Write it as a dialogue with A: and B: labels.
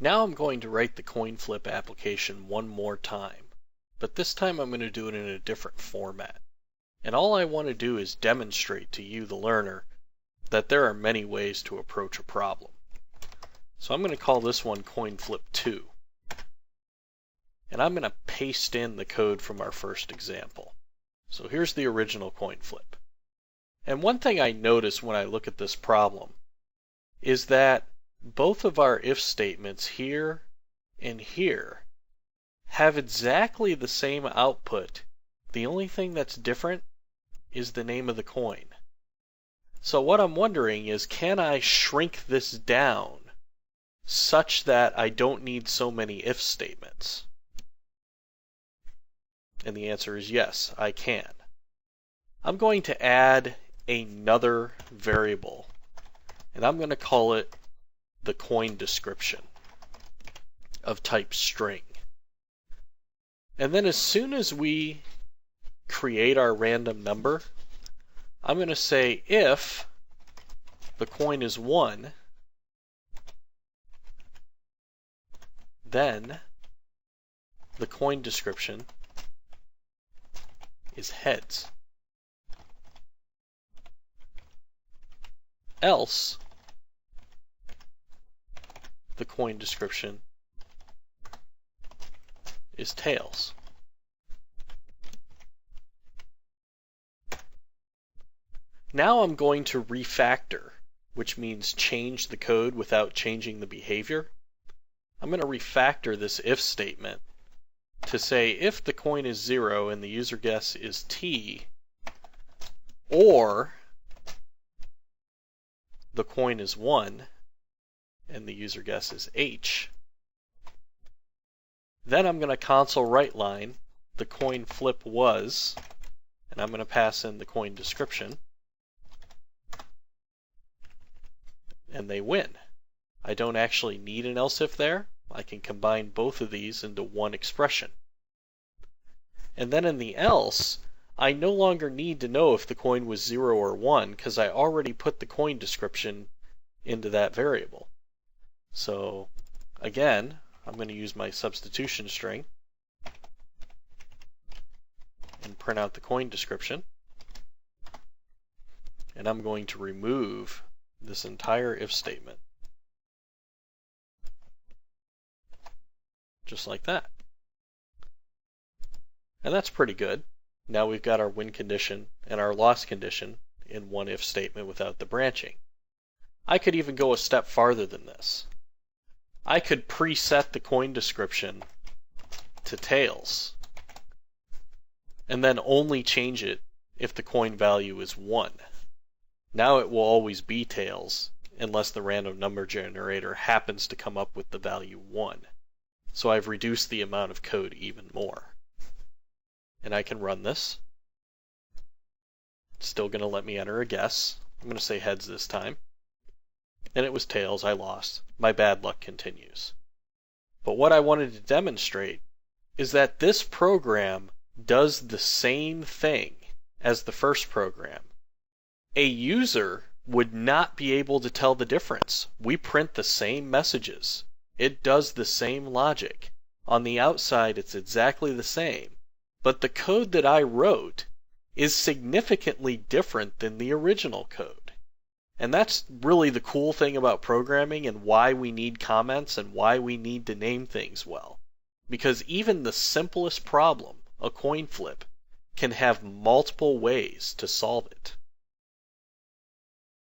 A: Now I'm going to write the coin flip application one more time, but this time I'm going to do it in a different format. And all I want to do is demonstrate to you, the learner, that there are many ways to approach a problem. So I'm going to call this one coin flip 2. And I'm going to paste in the code from our first example. So here's the original coin flip. And one thing I notice when I look at this problem is that both of our if statements here and here have exactly the same output. The only thing that's different is the name of the coin. So what I'm wondering is, can I shrink this down such that I don't need so many if statements? And the answer is yes, I can. I'm going to add another variable, and I'm going to call it the coin description of type string. And then as soon as we create our random number, I'm going to say if the coin is 1, then the coin description is heads. Else the coin description is tails. Now I'm going to refactor, which means change the code without changing the behavior. I'm going to refactor this if statement to say if the coin is 0 and the user guess is T, or the coin is 1 and the user guess is H, then I'm going to console write line the coin flip was, and I'm going to pass in the coin description, and they win. I don't actually need an else if there. I can combine both of these into one expression. And then in the else, I no longer need to know if the coin was 0 or 1 because I already put the coin description into that variable. So again, I'm going to use my substitution string and print out the coin description. And I'm going to remove this entire if statement. Just like that. And that's pretty good. Now we've got our win condition and our loss condition in one if statement without the branching. I could even go a step farther than this. I could preset the coin description to tails and then only change it if the coin value is 1. Now it will always be tails unless the random number generator happens to come up with the value 1. So I've reduced the amount of code even more. And I can run this. It's still going to let me enter a guess. I'm going to say heads this time. And it was tails, I lost. My bad luck continues. But what I wanted to demonstrate is that this program does the same thing as the first program. A user would not be able to tell the difference. We print the same messages. It does the same logic. On the outside, it's exactly the same. But the code that I wrote is significantly different than the original code. And that's really the cool thing about programming and why we need comments and why we need to name things well. Because even the simplest problem, a coin flip, can have multiple ways to solve it.